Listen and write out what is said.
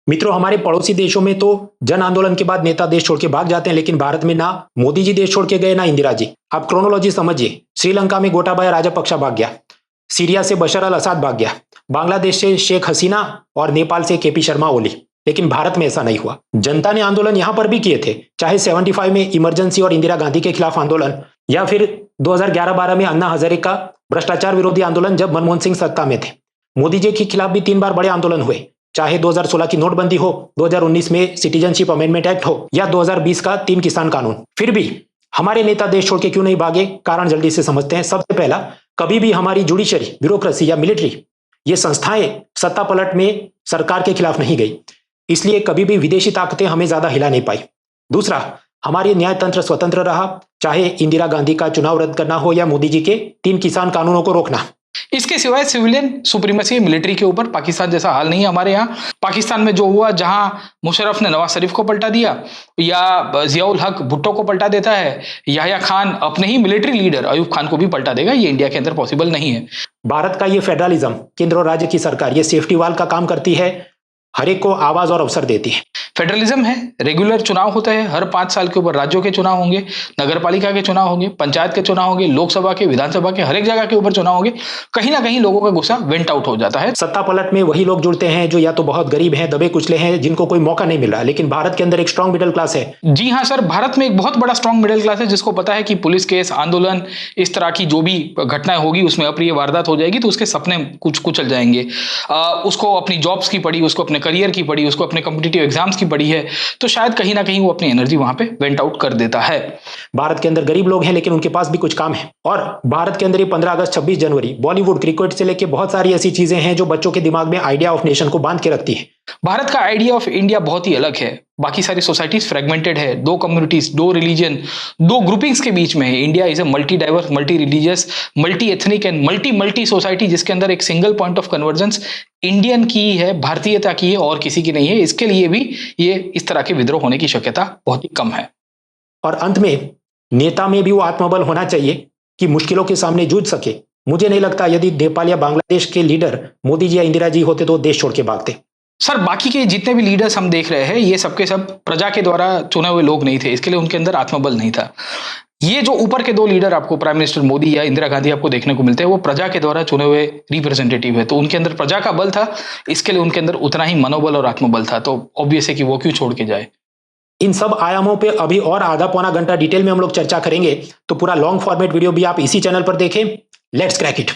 मित्रों, हमारे पड़ोसी देशों में तो जन आंदोलन के बाद नेता देश छोड़ के भाग जाते हैं, लेकिन भारत में ना मोदी जी देश छोड़ के गए ना इंदिरा जी। आप क्रोनोलॉजी समझिए। श्रीलंका में गोटाबाया राजपक्षा भाग गया, सीरिया से बशर अल असद भाग गया, बांग्लादेश से शेख हसीना और नेपाल से केपी शर्मा ओली। लेकिन भारत में ऐसा नहीं हुआ। जनता ने आंदोलन यहां पर भी किए थे, चाहे 75 में इमरजेंसी और इंदिरा गांधी के खिलाफ आंदोलन, या फिर 2011-12 में अन्ना हजारे का भ्रष्टाचार विरोधी आंदोलन जब मनमोहन सिंह सत्ता में थे। मोदी जी के खिलाफ भी 3 बार बड़े आंदोलन हुए, चाहे 2016 की नोटबंदी हो, 2019 में सिटीजनशिप अमेंडमेंट एक्ट हो, या 2020 का 3 किसान कानून। फिर भी हमारे नेता देश छोड़ के क्यों नहीं भागे? कारण जल्दी से समझते हैं। सबसे पहला, कभी भी हमारी जुडिशरी, ब्यूरोक्रेसी या मिलिट्री, ये संस्थाएं सत्ता पलट में सरकार के खिलाफ नहीं गई, इसलिए कभी भी विदेशी ताकतें हमें ज्यादा हिला नहीं पाई। दूसरा, हमारी न्यायतंत्र स्वतंत्र रहा, चाहे इंदिरा गांधी का चुनाव रद्द करना हो या मोदी जी के 3 किसान कानूनों को रोकना। इसके सिवाय सिविलियन सुप्रीमेसी मिलिट्री के ऊपर पाकिस्तान जैसा हाल नहीं है हमारे यहाँ। पाकिस्तान में जो हुआ, जहां मुशर्रफ ने नवाज शरीफ को पलटा दिया, या जियाउल हक भुट्टो को पलटा देता है, याह्या खान अपने ही मिलिट्री लीडर अयूब खान को भी पलटा देगा, ये इंडिया के अंदर पॉसिबल नहीं है। भारत का ये फेडरलिज्म, केंद्र और राज्य की सरकार, ये सेफ्टी वाल का काम करती है, हर एक को आवाज और अवसर देती है। फेडरलिज्म है, रेगुलर चुनाव होते हैं, हर 5 साल के ऊपर राज्यों के चुनाव होंगे, नगर पालिका के चुनाव होंगे, पंचायत के चुनाव होंगे, लोकसभा के, विधानसभा के, हर एक जगह के ऊपर चुनाव होंगे। कहीं ना कहीं लोगों का गुस्सा वेंट आउट हो जाता है। सत्ता पलट में वही लोग जुड़ते हैं जो या तो बहुत गरीब हैं, दबे कुचले हैं, जिनको कोई मौका नहीं मिल रहा। लेकिन भारत के अंदर एक स्ट्रॉन्ग मिडिल क्लास है। जी हाँ सर, भारत में एक बहुत बड़ा स्ट्रॉन्ग मिडिल क्लास है, जिसको पता है कि पुलिस केस, आंदोलन, इस तरह की जो भी घटनाएं होगी उसमें अप्रिय वारदात हो जाएगी तो उसके सपने कुछ कुचल जाएंगे। उसको अपनी जॉब्स की पड़ी, उसको अपने करियर की पड़ी, उसको अपने कॉम्पिटिटिव एग्जाम्स की पड़ी है, तो शायद कहीं ना कहीं वो अपनी एनर्जी वहां पे वेंट आउट कर देता है। भारत के अंदर गरीब लोग हैं, लेकिन उनके पास भी कुछ काम है। और भारत के अंदर ये 15 अगस्त, 26 जनवरी, बॉलीवुड, क्रिकेट से लेके बहुत सारी ऐसी चीजें हैं जो बच्चों के दिमाग में आइडिया ऑफ नेशन को बांध के रखती है। भारत का आइडिया ऑफ इंडिया बहुत ही अलग है। बाकी सारी सोसाइटीज फ्रेगमेंटेड है, 2 कम्युनिटीज, 2 रिलीजन, 2 ग्रुपिंग्स के बीच में है। India is a multi diverse, multi religious, multi ethnic and multi society, जिसके अंदर एक single point of convergence Indian की है, भारतीयता की है, और किसी की नहीं है। इसके लिए भी ये इस तरह के विद्रोह होने की शक्यता बहुत ही कम है। और अंत में नेता में भी वो आत्मबल होना चाहिए कि मुश्किलों के सामने जूझ सके। मुझे नहीं लगता यदि नेपाल या बांग्लादेश के लीडर मोदी जी या इंदिरा जी होते तो देश छोड़ के भागते। सर, बाकी के जितने भी लीडर्स हम देख रहे हैं, ये सबके सब प्रजा के द्वारा चुने हुए लोग नहीं थे, इसके लिए उनके अंदर आत्मबल नहीं था। ये जो ऊपर के 2 लीडर आपको, प्राइम मिनिस्टर मोदी या इंदिरा गांधी आपको देखने को मिलते हैं, वो प्रजा के द्वारा चुने हुए रिप्रेजेंटेटिव है, तो उनके अंदर प्रजा का बल था, इसके लिए उनके अंदर उतना ही मनोबल और आत्मबल था। तो ऑब्वियस है कि वो क्यों छोड़ के जाए। इन सब आयामों पे अभी और आधा पौना घंटा डिटेल में हम लोग चर्चा करेंगे, तो पूरा लॉन्ग फॉर्मेट वीडियो भी आप इसी चैनल पर देखें। Let's crack it.